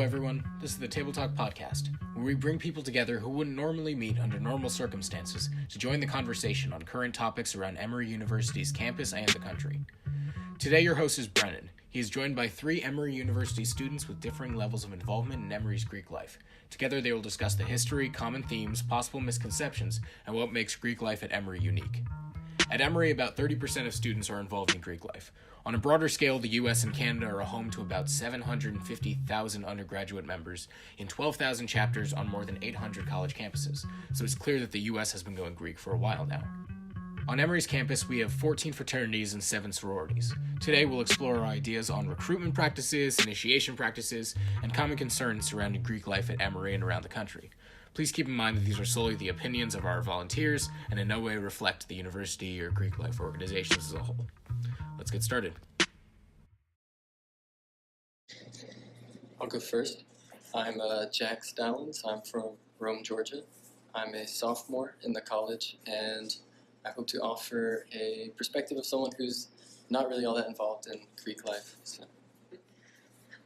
everyone. This is the Tabletalk Podcast, where we bring people together who wouldn't normally meet under normal circumstances to join the conversation on current topics around Emory University's campus and the country. Today, your host is Brennan. He is joined by 3 Emory University students with differing levels of involvement in Emory's Greek life. Together, they will discuss the history, common themes, possible misconceptions, and what makes Greek life at Emory unique. At Emory, about 30% of students are involved in Greek life. On a broader scale, the U.S. and Canada are home to about 750,000 undergraduate members in 12,000 chapters on more than 800 college campuses, so it's clear that the U.S. has been going Greek for a while now. On Emory's campus, we have 14 fraternities and 7 sororities. Today, we'll explore our ideas on recruitment practices, initiation practices, and common concerns surrounding Greek life at Emory and around the country. Please keep in mind that these are solely the opinions of our volunteers and in no way reflect the university or Greek life organizations as a whole. Let's get started. I'll go first. I'm Jack Stallings. I'm from Rome, Georgia. I'm a sophomore in the college, and I hope to offer a perspective of someone who's not really all that involved in Greek life. So.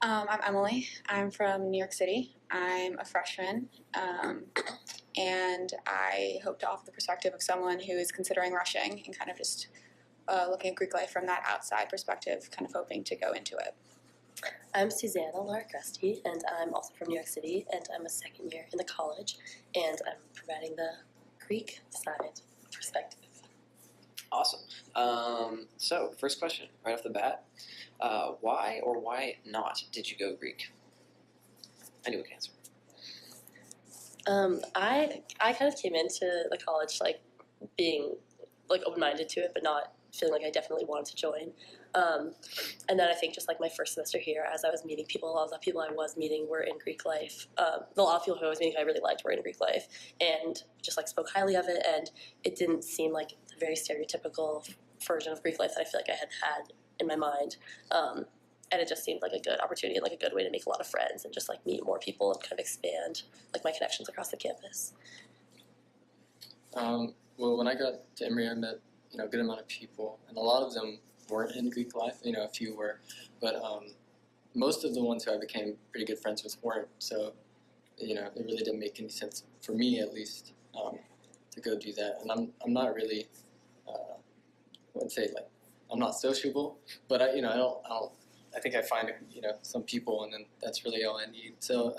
I'm Emily. I'm from New York City. I'm a freshman, and I hope to offer the perspective of someone who is considering rushing and kind of just looking at Greek life from that outside perspective, kind of hoping to go into it. I'm Susanna Larcrusty, and I'm also from New York City, and I'm a second year in the college, and I'm providing the Greek side perspective. Awesome. So, first question, right off the bat. Why or why not did you go Greek? Anyone can answer. I kind of came into the college being open-minded to it, but not feeling like I definitely wanted to join. And then I think just my first semester here, as I was meeting people, a lot of the people I was meeting were in Greek life. A lot of people who I was meeting I really liked were in Greek life, and just spoke highly of it. And it didn't seem like the very stereotypical version of Greek life that I feel like I had in my mind. And it just seemed like a good opportunity and a good way to make a lot of friends and just meet more people and kind of expand my connections across the campus. Well, when I got to Emory, I met a good amount of people, and a lot of them weren't in Greek life. A few were, but most of the ones who I became pretty good friends with weren't. So, it really didn't make any sense for me, at least, to go do that. And I'm not really, I wouldn't say I'm not sociable, but I think I find some people, and then that's really all I need. So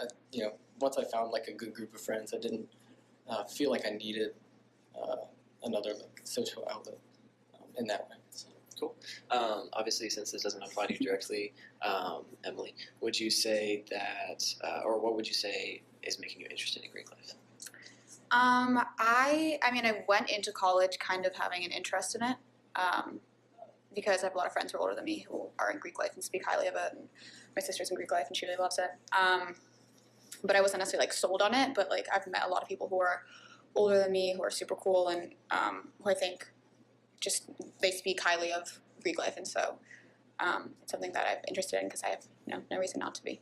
once I found a good group of friends, I didn't feel like I needed another social outlet in that way. So. Cool. Obviously, since this doesn't apply to you directly, Emily, would you say that, or what would you say is making you interested in Greek life? I went into college kind of having an interest in it, because I have a lot of friends who are older than me who are in Greek life and speak highly of it. And my sister's in Greek life and she really loves it. But I wasn't necessarily sold on it, but I've met a lot of people who are older than me who are super cool and who I think just they speak highly of Greek life, and so it's something that I'm interested in because I have no reason not to be.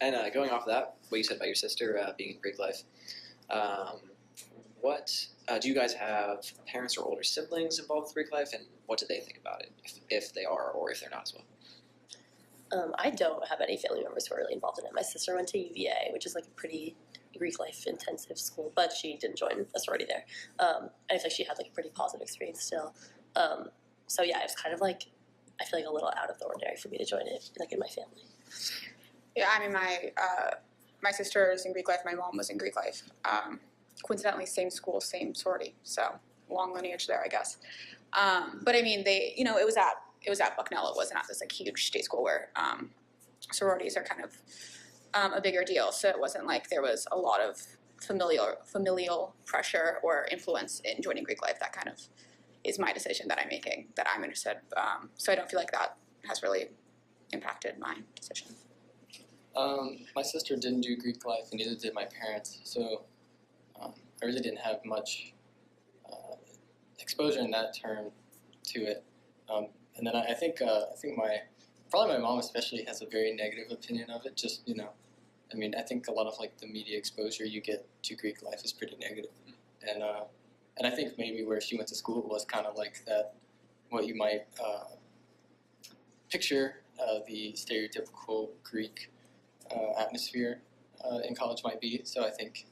And going off of that, what you said about your sister being in Greek life, what do you guys have parents or older siblings involved with Greek life, and what do they think about it, if they are or if they're not as well? I don't have any family members who are really involved in it. My sister went to UVA, which is a pretty Greek life intensive school, but she didn't join a sorority there. And I feel like she had a pretty positive experience still. So yeah, it was kind of I feel a little out of the ordinary for me to join it in my family. Yeah, my sister is in Greek life. My mom was in Greek life. Coincidentally, same school, same sorority. So long lineage there, I guess. But they, it was at Bucknell. It wasn't at this huge state school where sororities are kind of a bigger deal. So it wasn't there was a lot of familial pressure or influence in joining Greek life. That kind of is my decision that I'm making, that I'm interested. So I don't feel like that has really impacted my decision. My sister didn't do Greek life, and neither did my parents. So I really didn't have much exposure in that term to it. And then I think my mom especially has a very negative opinion of it. Just I think a lot of the media exposure you get to Greek life is pretty negative. And I think maybe where she went to school was kind of that, what you might picture the stereotypical Greek atmosphere in college might be. So I think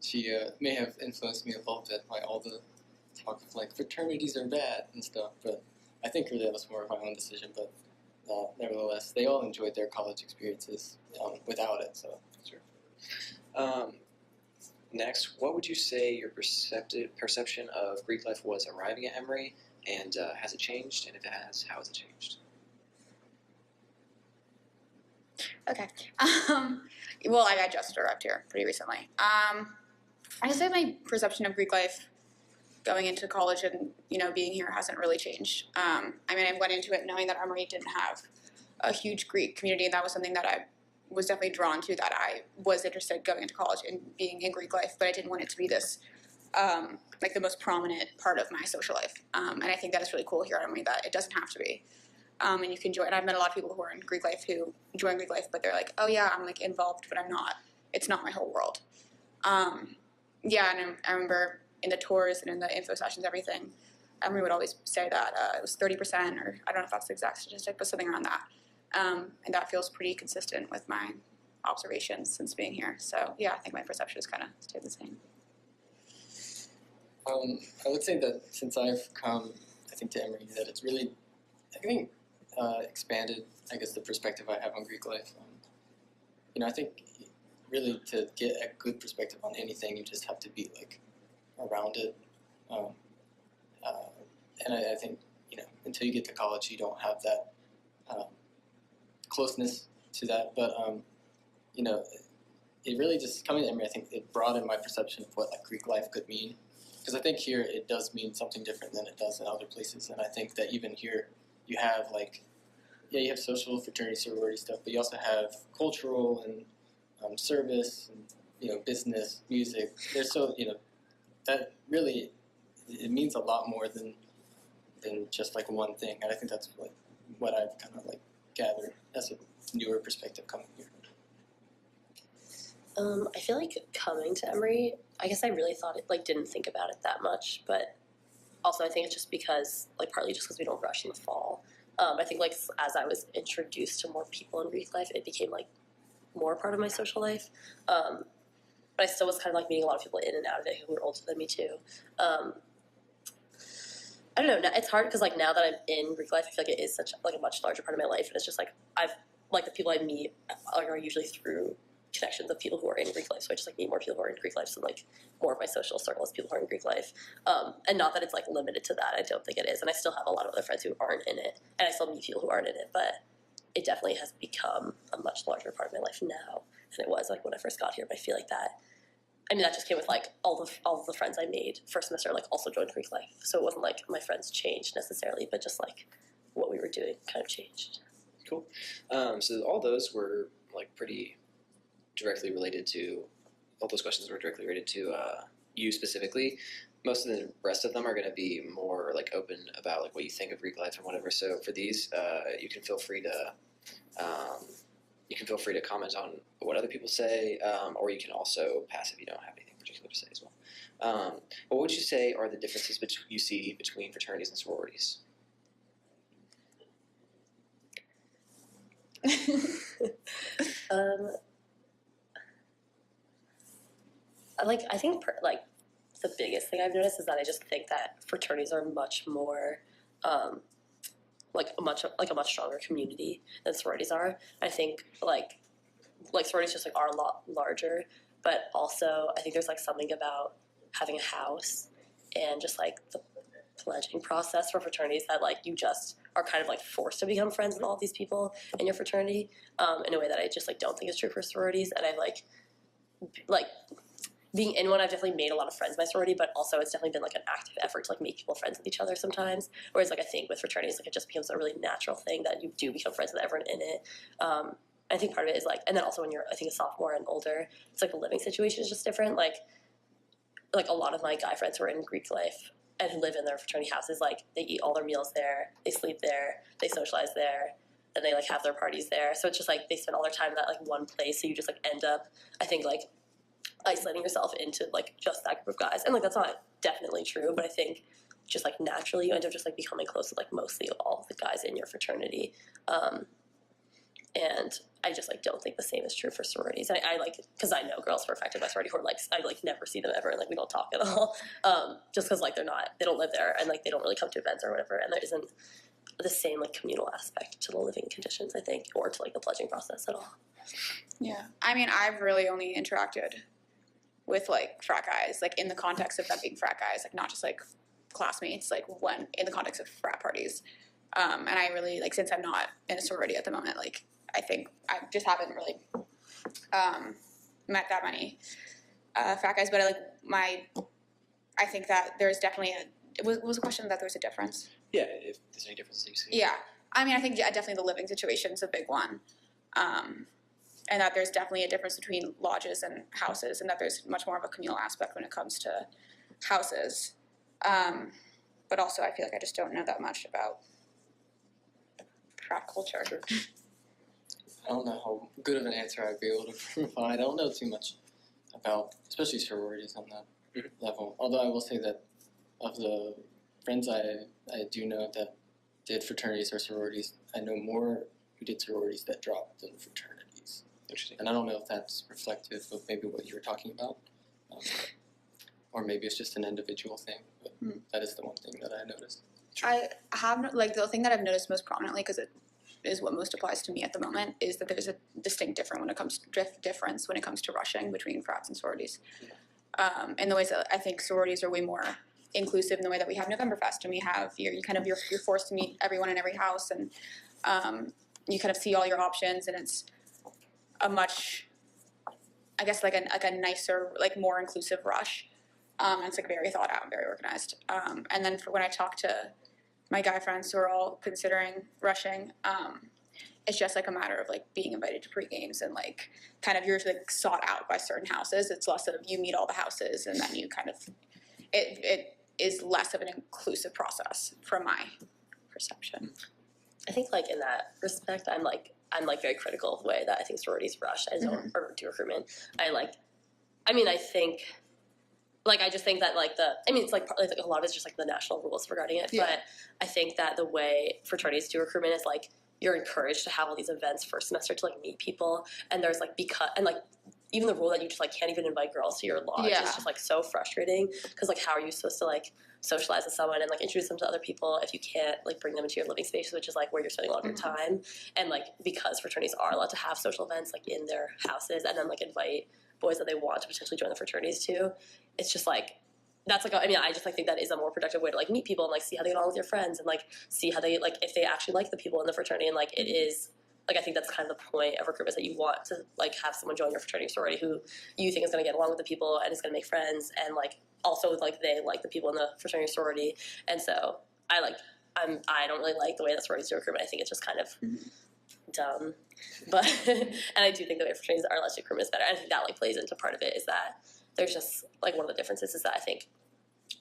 she may have influenced me a little bit by all the talk of like fraternities are bad and stuff. But I think really that was more of my own decision. But nevertheless, they all enjoyed their college experiences without it. So Sure. Next, what would you say your perception of Greek life was arriving at Emory, and has it changed? And if it has, how has it changed? Okay. Well, I just arrived here pretty recently. I say my perception of Greek life going into college and being here hasn't really changed. I mean, I went into it knowing that Emory didn't have a huge Greek community, and that was something that I was definitely drawn to, that I was interested going into college and being in Greek life, but I didn't want it to be this like the most prominent part of my social life. And I think that is really cool here at Emory, that it doesn't have to be. And you can join. And I've met a lot of people who are in Greek life who join Greek life, but they're like, oh yeah, I'm like involved, but I'm not. It's not my whole world. Yeah, and I remember in the tours and in the info sessions, everything, Emory would always say that it was 30%, or I don't know if that's the exact statistic, but something around that. And that feels pretty consistent with my observations since being here. So yeah, I think my perception has kind of stayed the same. I would say that since I've come, I think, to Emory, that it's really, I think, expanded, I guess, the perspective I have on Greek life. I think really to get a good perspective on anything, you just have to be like around it. And I think, until you get to college, you don't have that closeness to that. But, it really just, coming to Emory, I think it broadened my perception of what like Greek life could mean. Because I think here it does mean something different than it does in other places. And I think that even here you have like, you have social, fraternity, sorority stuff, but you also have cultural and service and, business, music. There's that really, it means a lot more than just like one thing. And I think that's what I've kind of like gathered as a newer perspective coming here. I feel like coming to Emory, I guess I really thought it, didn't think about it that much, but also I think it's just because, partly just because we don't rush in the fall. I think, as I was introduced to more people in Greek life, it became, more part of my social life. But I still was kind of, meeting a lot of people in and out of it who were older than me, too. I don't know, it's hard because, now that I'm in Greek life, I feel like it is such, a much larger part of my life, and it's just, the people I meet are usually through connections of people who are in Greek life, so I just meet more people who are in Greek life, so more of my social circle is people who are in Greek life, and not that it's limited to that. I don't think it is, and I still have a lot of other friends who aren't in it, and I still meet people who aren't in it, but it definitely has become a much larger part of my life now than it was when I first got here. But I feel like that, that just came with all of the friends I made first semester also joined Greek life, so it wasn't my friends changed necessarily, but just what we were doing kind of changed. Cool. So all those were pretty directly related to, all those questions were directly related to you specifically. Most of the rest of them are going to be more open about what you think of Greek life and whatever. So for these, you can feel free to comment on what other people say, or you can also pass if you don't have anything particular to say as well. What would you say are the differences you see between fraternities and sororities? I think the biggest thing I've noticed is that I just think that fraternities are much more a much stronger community than sororities are. I think sororities just are a lot larger, but also I think there's something about having a house and just the pledging process for fraternities that you just are kind of forced to become friends with all of these people in your fraternity in a way that I just don't think is true for sororities. And I being in one, I've definitely made a lot of friends in my sorority, but also it's definitely been an active effort to make people friends with each other sometimes. Whereas I think with fraternities, it just becomes a really natural thing that you do become friends with everyone in it. I think part of it is and then also when you're, I think, a sophomore and older, it's the living situation is just different. A lot of my guy friends who are in Greek life and who live in their fraternity houses, they eat all their meals there, they sleep there, they socialize there, and they have their parties there. So it's just they spend all their time in that one place. So you just end up, I think, isolating yourself into just that group of guys, and that's not definitely true, but I think just naturally you end up just becoming close with mostly all of the guys in your fraternity, and I just like don't think the same is true for sororities. I like, because I know girls who are affected by sorority who are like, I like never see them ever, and like we don't talk at all, just because like they don't live there, and like they don't really come to events or whatever, and there isn't the same like communal aspect to the living conditions, I think, or to like the pledging process at all. Yeah, I mean, I've really only interacted with like frat guys, like in the context of them being frat guys, like not just like classmates, like when in the context of frat parties. And I really like, since I'm not in a sorority at the moment, like I think I just haven't really met that many frat guys. But I think that there's definitely was a question that there's a difference. Yeah, if there's any differences you see. Yeah, I mean, I think definitely the living situation is a big one. And that there's definitely a difference between lodges and houses, and that there's much more of a communal aspect when it comes to houses. But also, I feel like I just don't know that much about frat culture. I don't know how good of an answer I'd be able to provide. I don't know too much about, especially sororities on that level. Although I will say that of the friends I do know that did fraternities or sororities, I know more who did sororities that dropped than fraternities. Interesting. And I don't know if that's reflective of maybe what you were talking about, or maybe it's just an individual thing, but that is the one thing that I noticed. I have, like, the thing that I've noticed most prominently, because it is what most applies to me at the moment, is that there's a distinct difference when it comes to rushing between frats and sororities. In the ways that I think sororities are way more inclusive in the way that we have Novemberfest, and we have you're forced to meet everyone in every house, and you kind of see all your options, and it's a much, I guess, like a nicer, like more inclusive rush. And it's like very thought out and very organized. And then when I talk to my guy friends who are all considering rushing, it's just like a matter of like being invited to pre-games and like kind of you're like sought out by certain houses. It's less of you meet all the houses and then you kind of, it is less of an inclusive process from my perception. I think like in that respect, I'm very critical of the way that I think sororities rush or do recruitment. I just think that it's like partly like a lot of it's just like the national rules regarding it. Yeah. But I think that the way fraternities do recruitment is like you're encouraged to have all these events first semester to like meet people, and there's like even the rule that you just like can't even invite girls to your lodge is just like so frustrating because like how are you supposed to like socialize with someone and like introduce them to other people if you can't like bring them into your living spaces, which is like where you're spending a lot of your time. And like because fraternities are allowed to have social events like in their houses and then like invite boys that they want to potentially join the fraternities too, it's just like that's like I just like think that is a more productive way to like meet people and like see how they get on with your friends and like see how they like if they actually like the people in the fraternity. And like it is like I think that's kind of the point of recruitment, that you want to like have someone join your fraternity sorority who you think is going to get along with the people and is going to make friends and like also like they like the people in the fraternity sorority. And so I don't really like the way that sororities do recruitment. I think it's just kind of dumb. But and I do think the way fraternities are less recruitment is better. I think that like plays into part of it is that there's just like one of the differences is that I think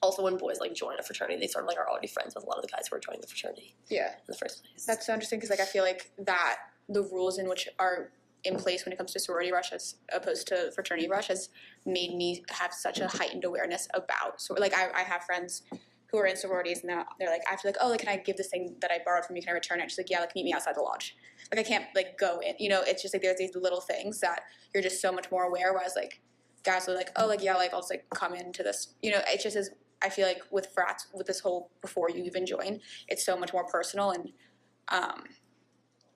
also when boys like join a fraternity, they sort of like are already friends with a lot of the guys who are joining the fraternity. Yeah. In the first place. That's so interesting because like I feel like that the rules in which are in place when it comes to sorority rush as opposed to fraternity rush has made me have such a heightened awareness about I have friends who are in sororities and they're like I feel like, oh, like, can I give this thing that I borrowed from you, can I return it? She's like, yeah, like meet me outside the lodge. Like I can't like go in, it's just like there's these little things that you're just so much more aware, whereas like guys are like, oh, like yeah, like I'll just like come into this, it just is. I feel like with frats, with this whole before you even join, it's so much more personal, and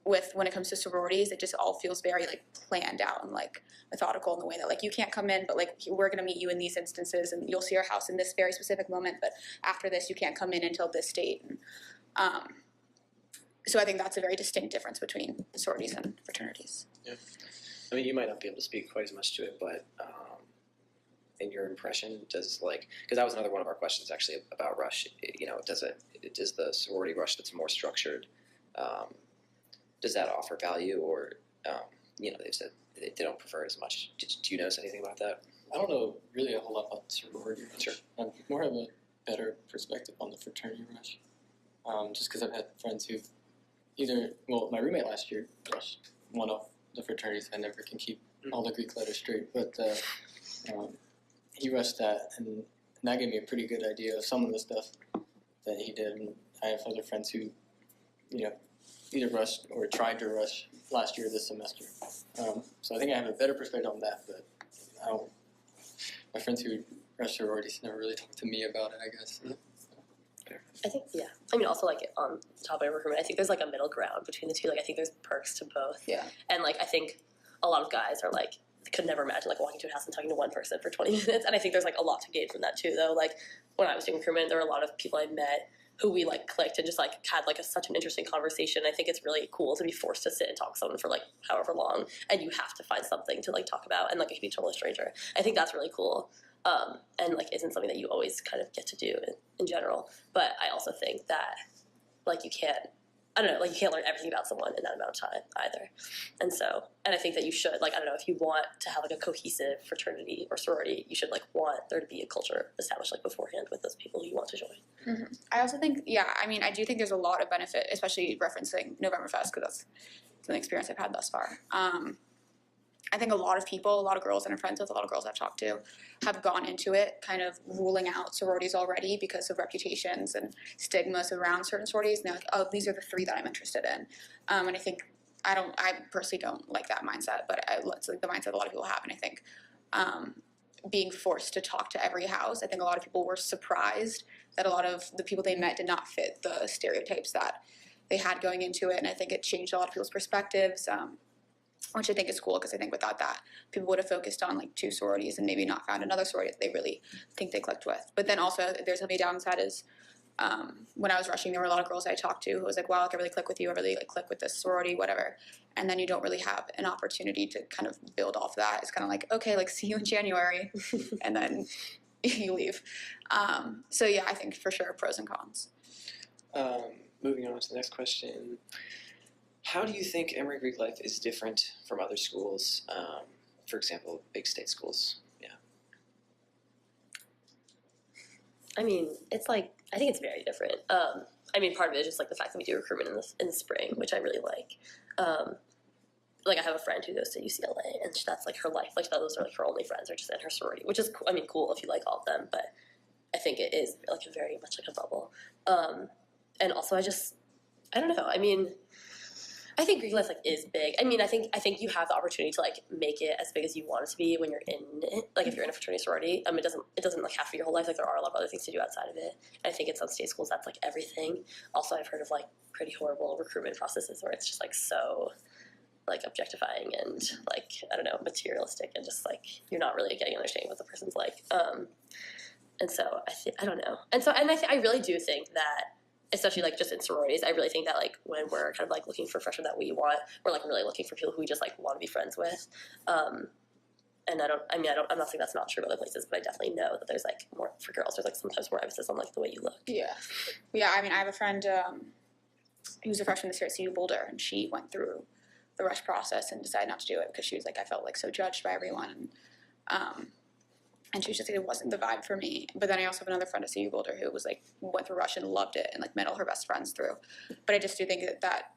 when it comes to sororities, it just all feels very like planned out and like methodical in the way that like you can't come in, but like we're gonna meet you in these instances, and you'll see our house in this very specific moment, but after this you can't come in until this date. And so I think that's a very distinct difference between sororities and fraternities. Yeah, I mean you might not be able to speak quite as much to it, but. In your impression, does because that was another one of our questions actually about rush. Does the sorority rush that's more structured, does that offer value, or they've said they don't prefer it as much. Do you notice anything about that? I don't know really a whole lot about sorority rush. Sure. I more have a better perspective on the fraternity rush, just because I've had friends who've my roommate last year rushed one of the fraternities. I never can keep all the Greek letters straight, but. He rushed that, and that gave me a pretty good idea of some of the stuff that he did. And I have other friends who, either rushed or tried to rush last year this semester. So I think I have a better perspective on that, but my friends who are sororities never really talked to me about it, I guess. I think, yeah. I mean, also, like, on the topic of recruitment, I think there's, like, a middle ground between the two. Like, I think there's perks to both. Yeah. And, like, I think a lot of guys are, like, could never imagine, like, walking to a house and talking to one person for 20 minutes. And I think there's, like, a lot to gain from that, too, though. Like, when I was doing recruitment, there were a lot of people I met who we, like, clicked and just, like, had, like, such an interesting conversation. I think it's really cool to be forced to sit and talk to someone for, like, however long. And you have to find something to, like, talk about. And, like, it could be a total stranger. I think that's really cool. And, like, isn't something that you always kind of get to do in general. But I also think that, like, you can't learn everything about someone in that amount of time either. And so, and I think that you should, like, I don't know, if you want to have, like, a cohesive fraternity or sorority, you should, like, want there to be a culture established, like, beforehand with those people you want to join. Mm-hmm. I also think, I do think there's a lot of benefit, especially referencing Novemberfest, because that's the experience I've had thus far. I think a lot of people, a lot of girls that I'm friends with, a lot of girls I've talked to, have gone into it kind of ruling out sororities already because of reputations and stigmas around certain sororities. And they're like, oh, these are the 3 that I'm interested in. And I think, I personally don't like that mindset, but it's like the mindset a lot of people have. And I think being forced to talk to every house, I think a lot of people were surprised that a lot of the people they met did not fit the stereotypes that they had going into it. And I think it changed a lot of people's perspectives. Which I think is cool, because I think without that, people would have focused on, like, 2 sororities and maybe not found another sorority that they really think they clicked with. But then also, there's a downside is when I was rushing, there were a lot of girls I talked to who was like, wow, I really click with you, I really, like, click with this sorority, whatever. And then you don't really have an opportunity to kind of build off that. It's kind of like, okay, like, see you in January, and then you leave. So yeah, I think for sure pros and cons. Moving on to the next question. How do you think Emory Greek life is different from other schools? For example, big state schools. Yeah. I mean, it's like, I think it's very different. I mean, part of it is just, like, the fact that we do recruitment in the spring, which I really like. Like, I have a friend who goes to UCLA, and that's, like, her life. Like, those are, like, her only friends are just in her sorority, which is, I mean, cool if you like all of them, but I think it is, like, a very much like a bubble. And also, I don't know. I mean, I think Greek life, like, is big. I mean, I think you have the opportunity to, like, make it as big as you want it to be when you're in it. Like, if you're in a fraternity sorority, it doesn't like have to be your whole life. Like, there are a lot of other things to do outside of it. And I think in some state schools that's, like, everything. Also, I've heard of, like, pretty horrible recruitment processes where it's just, like, so, like, objectifying and, like, I don't know, materialistic, and just, like, you're not really getting an understanding of what the person's like. And so I don't know. And I really do think that, especially, like, just in sororities, I really think that, like, when we're kind of, like, looking for freshmen that we want, we're, like, really looking for people who we just, like, want to be friends with. And I'm not saying that's not true in other places, but I definitely know that there's, like, more, for girls, there's, like, sometimes more emphasis on, like, the way you look. Yeah. I mean, I have a friend who's a freshman this year at CU Boulder, and she went through the rush process and decided not to do it because she was like, I felt, like, so judged by everyone. And she was just like, it wasn't the vibe for me. But then I also have another friend at CU Boulder who was, like, went through rush and loved it and, like, met all her best friends through. But I just do think that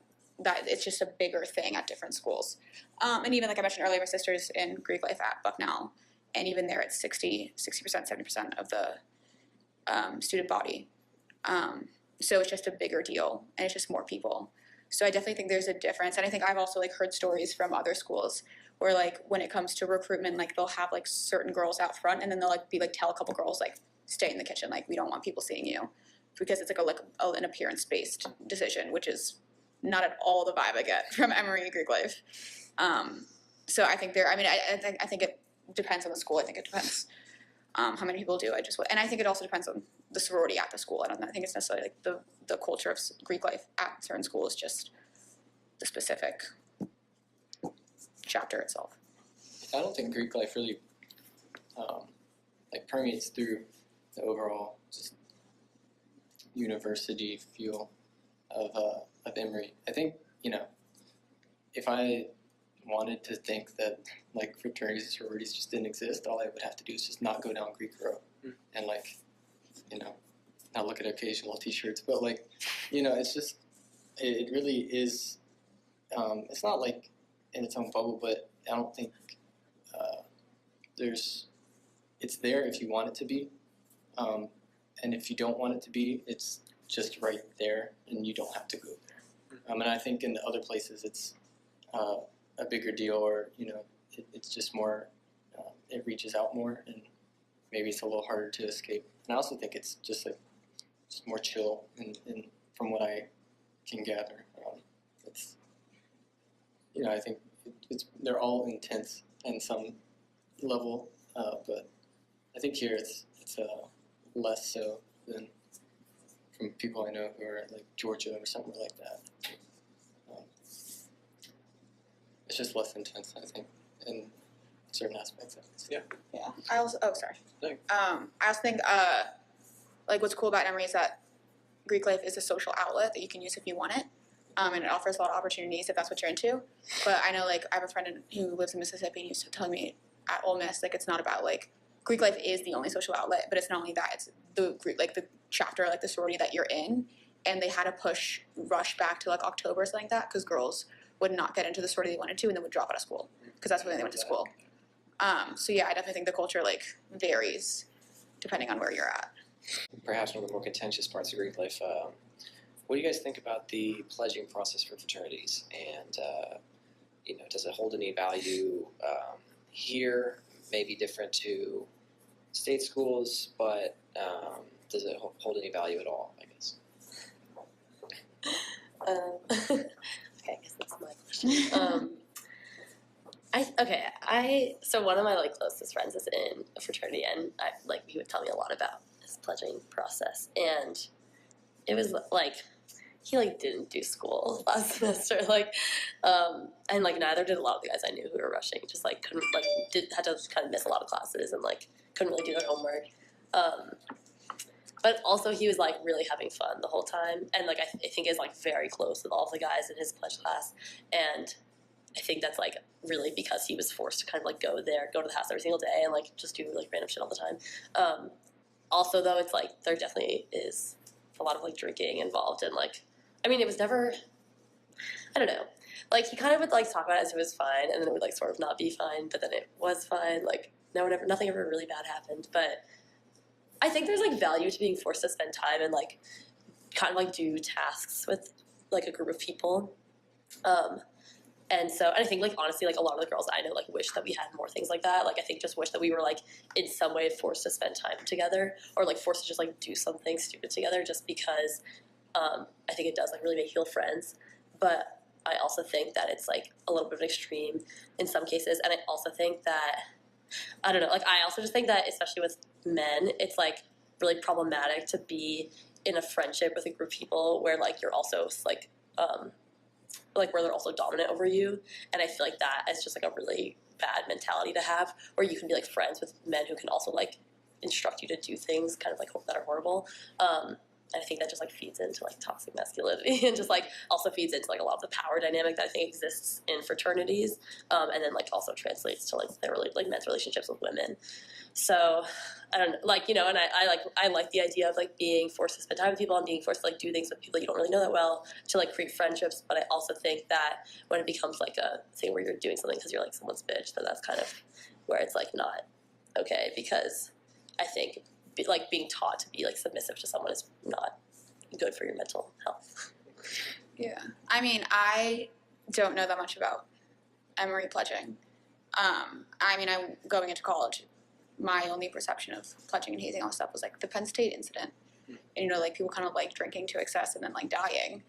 it's just a bigger thing at different schools. And even, like I mentioned earlier, my sister's in Greek life at Bucknell, and even there it's 60%, 70% of the student body. So it's just a bigger deal, and it's just more people. So I definitely think there's a difference. And I think I've also, like, heard stories from other schools where, like, when it comes to recruitment, like, they'll have, like, certain girls out front, and then they'll, like, tell a couple girls, like, stay in the kitchen, like, we don't want people seeing you, because it's like an appearance-based decision, which is not at all the vibe I get from Emory Greek life. So I think I think it depends on the school. I think it depends how many people do. And I think it also depends on the sorority at the school. I think it's necessarily, like, the culture of Greek life at certain schools, just the specific chapter itself. I don't think Greek life really like, permeates through the overall just university feel of Emory. I think, you know, if I wanted to think that, like, fraternities and sororities just didn't exist, all I would have to do is just not go down Greek Row and, like, you know, not look at occasional t-shirts. But, like, you know, it's just, it really is, it's not, like, in its own bubble, but I don't think it's there if you want it to be. And if you don't want it to be, it's just right there, and you don't have to go there. And I think in the other places, it's a bigger deal, or it's just more, it reaches out more, and maybe it's a little harder to escape. And I also think it's just more chill, and from what I can gather, it's I think they're all intense in some level, but I think here it's less so than from people I know who are at like Georgia or somewhere like that. It's just less intense, I think, in certain aspects of it. Yeah. Yeah. I also sorry. No. I also think like what's cool about Emory is that Greek life is a social outlet that you can use if you want it. And it offers a lot of opportunities if that's what you're into. But I know, like, I have a friend who lives in Mississippi and used to tell me at Ole Miss, like, it's not about, like, Greek life is the only social outlet, but it's not only that, it's the Greek, like, the chapter, like, the sorority that you're in. And they had to rush back to, like, October or something like that, because girls would not get into the sorority they wanted to and then would drop out of school, because that's when they went to school. So, yeah, I definitely think the culture, like, varies depending on where you're at. Perhaps one of the more contentious parts of Greek life, what do you guys think about the pledging process for fraternities? And, does it hold any value here? Maybe different to state schools, but does it hold any value at all, I guess? Okay, I guess that's my question. So one of my like closest friends is in a fraternity, and he would tell me a lot about his pledging process, and it was like he didn't do school last semester, and neither did a lot of the guys I knew who were rushing. Just couldn't had to kind of miss a lot of classes and couldn't really do their homework. But also he was really having fun the whole time, and I think is very close with all of the guys in his pledge class, and I think that's really because he was forced to kind of go to the house every single day and just do random shit all the time. Also though, it's there definitely is a lot of drinking involved, and it was never, I don't know, he kind of would talk about it as it was fine, and then it would sort of not be fine, but then it was fine. Nothing ever really bad happened. But I think there's value to being forced to spend time and kind of do tasks with a group of people. And I think honestly a lot of the girls I know wish that we had more things like that. I think just wish that we were in some way forced to spend time together, or forced to just do something stupid together, just because I think it does really make you feel friends. But I also think that it's a little bit of an extreme in some cases, and I also think that I don't know, I also just think that especially with men, it's really problematic to be in a friendship with a group of people where you're also where they're also dominant over you, and I feel that is just a really bad mentality to have, where you can be friends with men who can also instruct you to do things kind of that are horrible. And I think that just feeds into toxic masculinity, and just also feeds into a lot of the power dynamic that I think exists in fraternities, and then also translates to their men's relationships with women. So I don't know, and I like the idea of being forced to spend time with people and being forced to do things with people you don't really know that well to create friendships. But I also think that when it becomes a thing where you're doing something because you're someone's bitch, then that's kind of where it's not okay, because I think being taught to be submissive to someone is not good for your mental health. Yeah. I don't know that much about Emory pledging. I'm going into college, my only perception of pledging and hazing all stuff was the Penn State incident. And people kind of drinking to excess and then dying.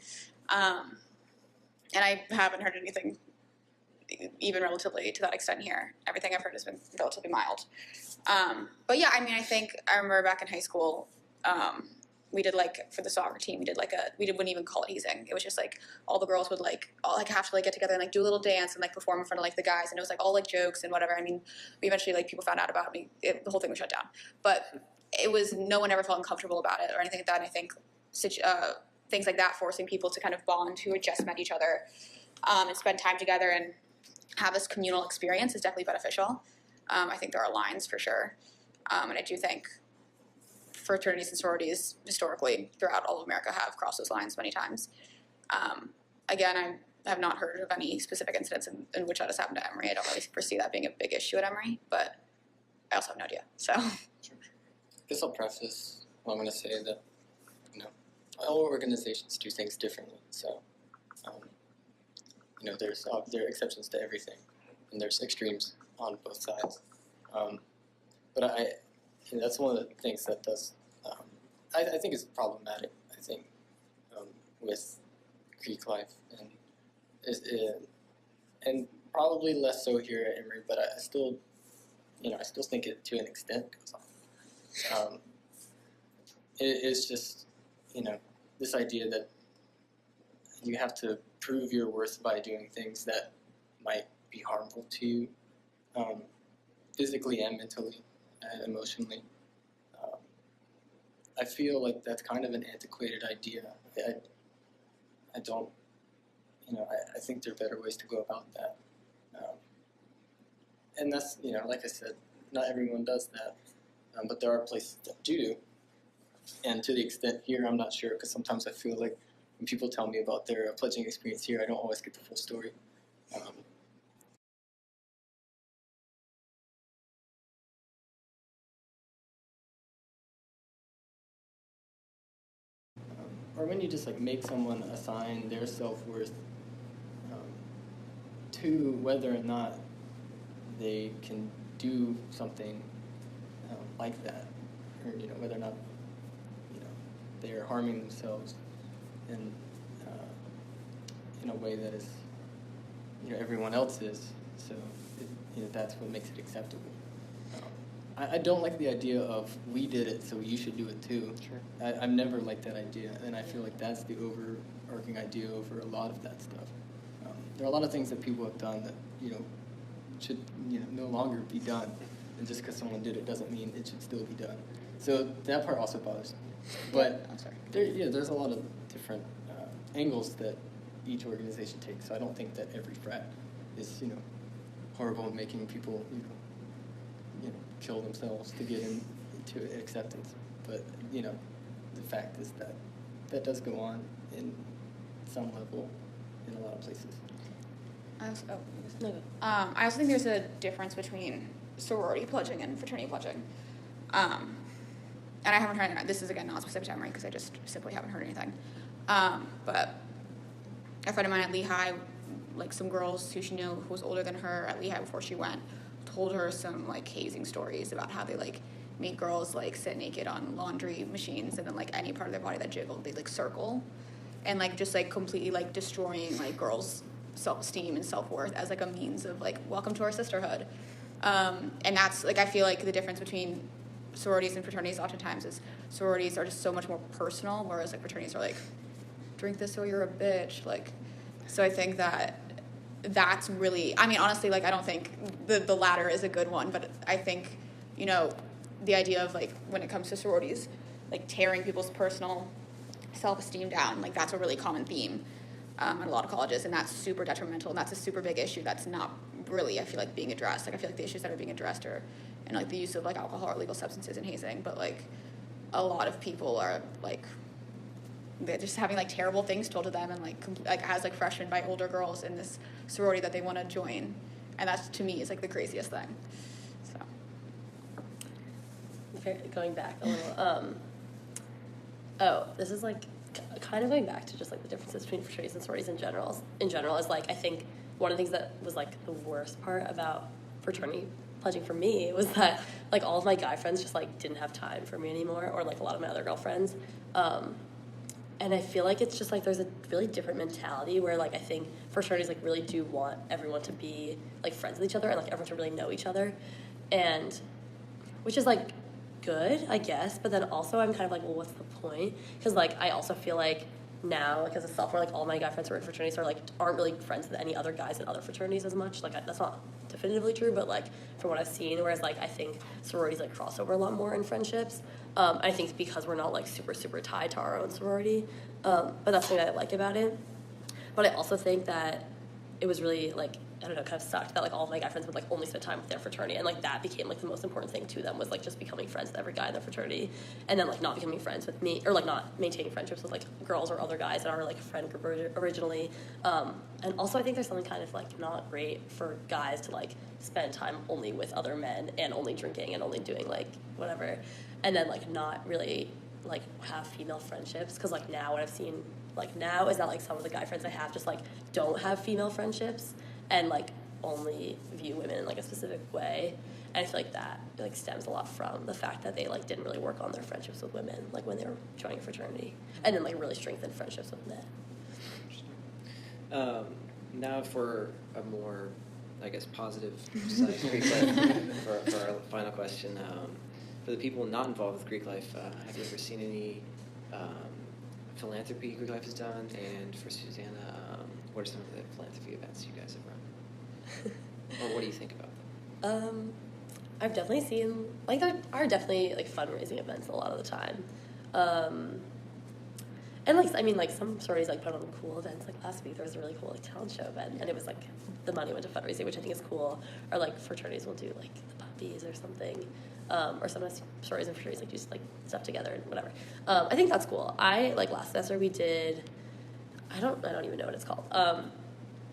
And I haven't heard anything even relatively to that extent here. Everything I've heard has been relatively mild. But yeah, I think I remember back in high school, we did for the soccer team, we wouldn't even call it hazing. It was just all the girls would all have to get together and do a little dance and perform in front of the guys, and it was all jokes and whatever. We eventually people found out about me. The whole thing was shut down. But it was, no one ever felt uncomfortable about it or anything like that. And I think things like that, forcing people to kind of bond who had just met each other, and spend time together and have this communal experience is definitely beneficial. I think there are lines for sure. And I do think fraternities and sororities historically throughout all of America have crossed those lines many times. Again, I have not heard of any specific incidents in which that has happened to Emory. I don't really foresee that being a big issue at Emory, but I also have no idea. So, I guess I'll preface what I'm going to say that, all organizations do things differently. So, there are exceptions to everything, and there's extremes on both sides. But that's one of the things that does, I think is problematic, I think, with Greek life, and probably less so here at Emory, but I still think it to an extent goes on. It's just, this idea that you have to prove your worth by doing things that might be harmful to you, physically and mentally and emotionally. I feel like that's kind of an antiquated idea. I don't, I think there are better ways to go about that. And that's, like I said, not everyone does that, but there are places that do. And to the extent here, I'm not sure, because sometimes I feel like when people tell me about their pledging experience here, I don't always get the full story. Or when you just make someone assign their self-worth to whether or not they can do something like that, or whether or not they are harming themselves in a way that is everyone else is. So that's what makes it acceptable. I don't like the idea of we did it, so you should do it too. Sure. I've never liked that idea, and I feel like that's the overarching idea over a lot of that stuff. There are a lot of things that people have done that should no longer be done, and just because someone did it doesn't mean it should still be done. So that part also bothers me. But I'm sorry. There's a lot of different angles that each organization takes. So I don't think that every frat is horrible and making people kill themselves to get into acceptance. But the fact is that that does go on in some level in a lot of places. I also think there's a difference between sorority pledging and fraternity pledging. And I haven't heard, this is again not specific to Emory because I just simply haven't heard anything. But a friend of mine at Lehigh, some girls who she knew who was older than her at Lehigh before she went, told her some hazing stories about how they made girls sit naked on laundry machines, and then any part of their body that jiggled they circle, and just completely destroying girls' self-esteem and self-worth as a means of welcome to our sisterhood. And that's I feel the difference between sororities and fraternities oftentimes is sororities are just so much more personal, whereas fraternities are drink this or you're a bitch. So I think that's really, honestly, I don't think the latter is a good one, but I think, the idea of when it comes to sororities, tearing people's personal self-esteem down, that's a really common theme at a lot of colleges, and that's super detrimental, and that's a super big issue that's not really, I feel being addressed. I feel the issues that are being addressed are in the use of alcohol or illegal substances and hazing, but a lot of people are they're just having terrible things told to them, and as freshmen by older girls in this sorority that they want to join, and that's to me is the craziest thing. So going back a little, this is kind of going back to just the differences between fraternities and sororities in general is I think one of the things that was the worst part about fraternity pledging for me was that all of my guy friends just didn't have time for me anymore, or a lot of my other girlfriends. And I feel it's just there's a really different mentality where I think fraternities really do want everyone to be friends with each other and everyone to really know each other, and which is good, I guess, but then also I'm kind of well, what's the point? Because I also feel now as a sophomore, all my guy friends who are in fraternities aren't really friends with any other guys in other fraternities as much. That's not definitively true, but from what I've seen, whereas I think sororities cross over a lot more in friendships. I think because we're not super tied to our own sorority, but that's something that I like about it. But I also think that it was really I don't know, kind of sucked that all of my guy friends would only spend time with their fraternity, and that became the most important thing to them was just becoming friends with every guy in their fraternity, and then not becoming friends with me, or not maintaining friendships with girls or other guys in our friend group originally. And also I think there's something kind of not great for guys to spend time only with other men and only drinking and only doing whatever, and then not really like have female friendships, because like now what I've seen like now is that like some of the guy friends I have just like don't have female friendships and like only view women in like a specific way. And I feel like that like stems a lot from the fact that they like didn't really work on their friendships with women like when they were joining a fraternity, and then like really strengthened friendships with men. Now for a more, I guess, positive side of Greek life, for our final question, for the people not involved with Greek life, have you ever seen any philanthropy Greek life has done? And for Susanna, what are some of the philanthropy events you guys have run? Or what do you think about them? I've definitely seen, like, there are definitely, like, fundraising events a lot of the time. And, like, I mean, like, some sororities, like, put on cool events. Like, last week there was a really cool, like, talent show event, and it was, like, the money went to fundraising, which I think is cool. Or, like, fraternities will do, like, the puppies or something. Or sometimes sororities and fraternities, like, do, like, stuff together and whatever. I think that's cool. Like, last semester we did, I don't even know what it's called.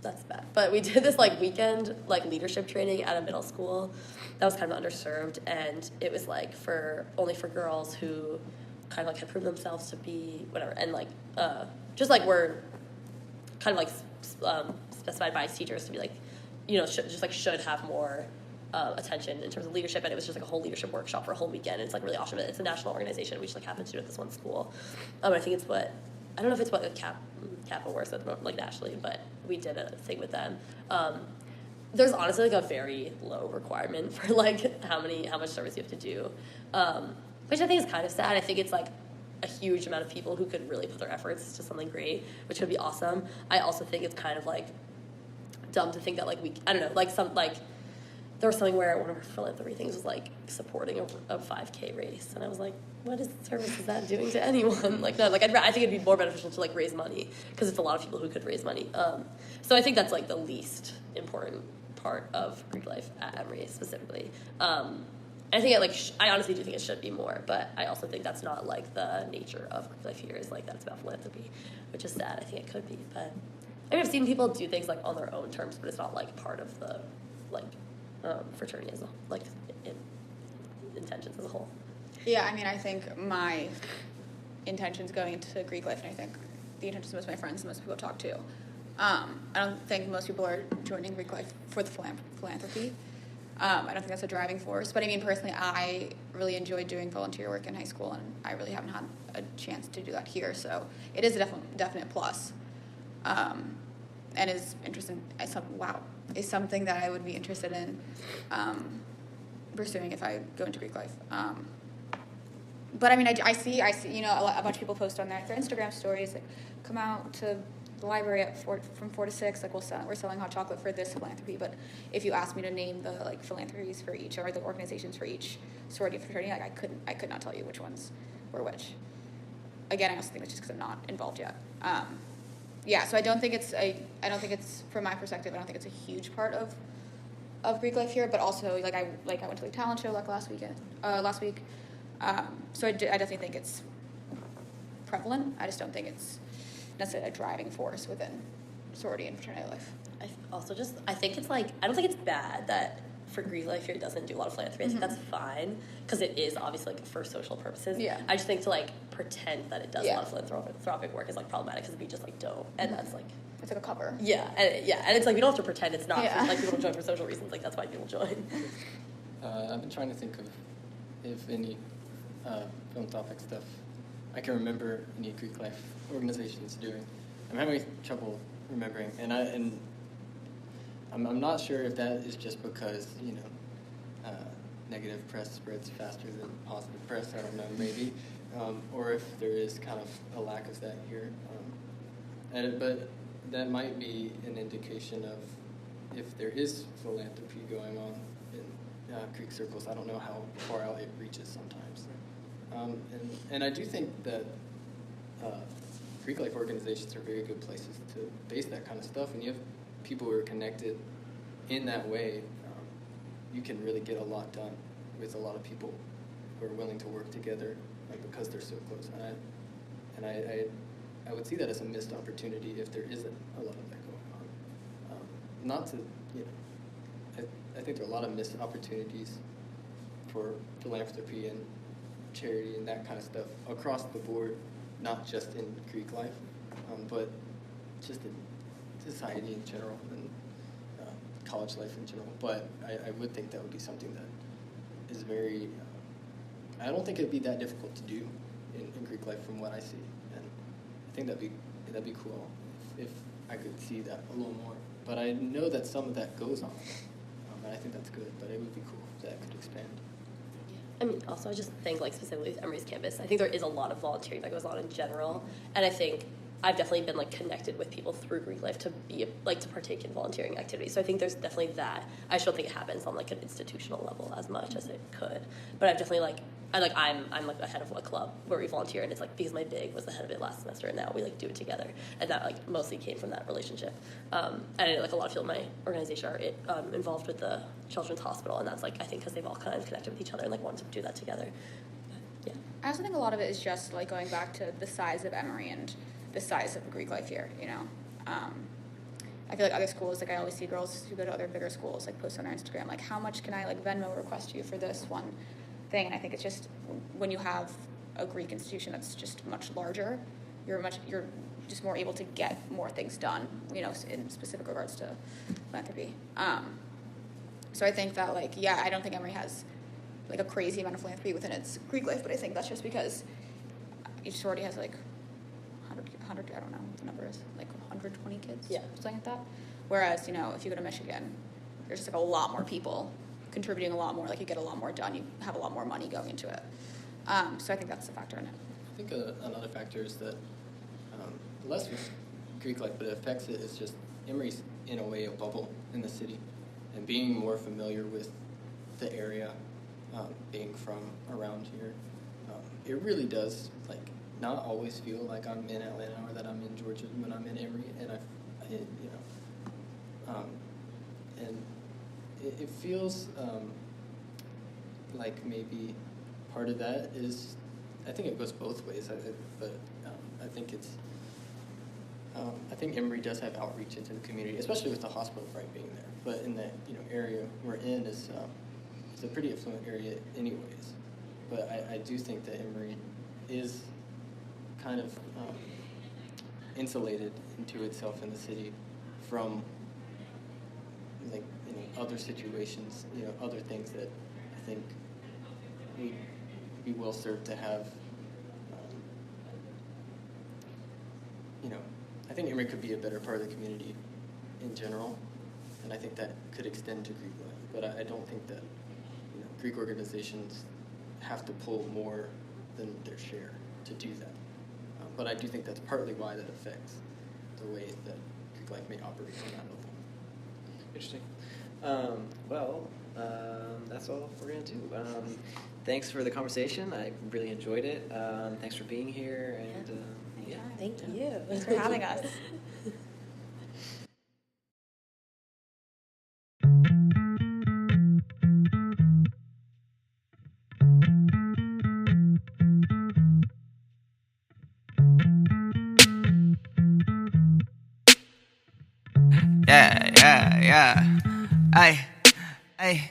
That's bad. But we did this, like, weekend, like, leadership training at a middle school that was kind of underserved, and it was, like, only for girls who kind of, like, had proven themselves to be whatever, and, like, just, like, were kind of, like, specified by teachers to be, like, you know, should have more attention in terms of leadership, and it was just, like, a whole leadership workshop for a whole weekend, and it's, like, really awesome. It's a national organization. We just, like, happened to do it at this one school. I think it's what, I don't know if it's what Kappa works with, like, nationally, but we did a thing with them. There's honestly, like, a very low requirement for, like, how much service you have to do, which I think is kind of sad. I think it's, like, a huge amount of people who could really put their efforts to something great, which would be awesome. I also think it's kind of, like, dumb to think that, like, I don't know, like, there was something where one of our philanthropy things was, like, supporting a 5K race, and I was like, what service is that doing to anyone? Like, no, like, I think it'd be more beneficial to, like, raise money, because it's a lot of people who could raise money. So I think that's, like, the least important part of Greek life at Emory specifically. I think I honestly do think it should be more, but I also think that's not, like, the nature of Greek life here, is, like, that's about philanthropy, which is sad. I think it could be, but I mean, I've seen people do things, like, on their own terms, but it's not, like, part of the, like, fraternity as a, like, intentions as a whole. Yeah, I mean, I think my intentions going into Greek life, and I think the intentions of most of my friends and most people I've talked to, I don't think most people are joining Greek life for the philanthropy. I don't think that's a driving force. But I mean, personally, I really enjoyed doing volunteer work in high school, and I really haven't had a chance to do that here. So it is a definite plus, and is interesting. Is something that I would be interested in pursuing if I go into Greek life. But I mean, I see, you know, a bunch of people post on their Instagram stories, like, come out to the library from 4 to 6, like, we're selling hot chocolate for this philanthropy. But if you asked me to name the, like, philanthropies for each, or the organizations for each sorority and fraternity, like, I could not tell you which ones were which. Again, I also think it's just because I'm not involved yet. Yeah, so I don't think it's from my perspective, I don't think it's a huge part of Greek life here. But also, like, I went to the talent show, like, last week. So I definitely think it's prevalent. I just don't think it's necessarily a driving force within sorority and fraternity life. I think it's, like, I don't think it's bad that for Greek life here it doesn't do a lot of philanthropy. I think that's fine, because it is obviously, like, for social purposes. Yeah. I just think to, like, pretend that it does a lot of philanthropic work is, like, problematic, because we just, like, don't, and that's, like, it's like a cover. Yeah, and it's like we don't have to pretend it's not. For, like, people don't join for social reasons. Like, that's why people join. I've been trying to think of if any philanthropic stuff I can remember any Greek life organizations doing. I'm having trouble remembering, and I'm not sure if that is just because, you know, negative press spreads faster than positive press. I don't know, maybe, or if there is kind of a lack of that here. But that might be an indication of if there is philanthropy going on in Greek circles. I don't know how far out it reaches sometimes. And I do think that Greek life organizations are very good places to base that kind of stuff. And you have people who are connected in that way. You can really get a lot done with a lot of people who are willing to work together, like, because they're so close. And I would see that as a missed opportunity if there isn't a lot of that going on. Not to, you know, I think there are a lot of missed opportunities for philanthropy and charity and that kind of stuff across the board, not just in Greek life, but just in society in general and college life in general. But I would think that would be something that is very, I don't think it'd be that difficult to do in Greek life from what I see. And I think that'd be cool if I could see that a little more. But I know that some of that goes on, and I think that's good, but it would be cool if that could expand. I mean, also, I just think, like, specifically with Emory's campus, I think there is a lot of volunteering that goes on in general, and I think I've definitely been, like, connected with people through Greek life to be, like, to partake in volunteering activities. So I think there's definitely that. I just don't think it happens on, like, an institutional level as much as it could. But I've definitely, like, I'm like the head of a club where we volunteer, and it's like because my big was the head of it last semester, and now we like do it together, and that like mostly came from that relationship. And I know, like a lot of people in my organization are involved with the Children's Hospital, and that's like I think because they've all kind of connected with each other and like wanted to do that together. But, yeah, I also think a lot of it is just like going back to the size of Emory and the size of Greek life here. You know, I feel like other schools, like I always see girls who go to other bigger schools like post on their Instagram like, how much can I like Venmo request you for this one thing? And I think it's just when you have a Greek institution that's just much larger, you're just more able to get more things done, you know, in specific regards to philanthropy. So I think that like, yeah, I don't think Emory has like a crazy amount of philanthropy within its Greek life, but I think that's just because each sorority has like 100, I don't know what the number is, like 120 kids, yeah, something like that. Whereas, you know, if you go to Michigan, there's just like a lot more people contributing a lot more, like you get a lot more done, you have a lot more money going into it. So I think that's a factor in it. I think another factor is that less with Greek life, but it affects it is just Emory's in a way a bubble in the city, and being more familiar with the area, being from around here, it really does like not always feel like I'm in Atlanta or that I'm in Georgia when I'm in Emory, and and it feels like maybe part of that is, I think it goes both ways, but I think it's, I think Emory does have outreach into the community, especially with the hospital right being there. But in the area we're in is it's a pretty affluent area anyways. But I do think that Emory is kind of insulated into itself in the city from like other situations, other things that I think we'd be well served to have. I think Emory could be a better part of the community in general, and I think that could extend to Greek life. But I don't think that Greek organizations have to pull more than their share to do that. But I do think that's partly why that affects the way that Greek life may operate on that level. Interesting. That's all we're going to do. Thanks for the conversation. I really enjoyed it. Thanks for being here. And thank you. Thanks for having us. Yeah. Ay.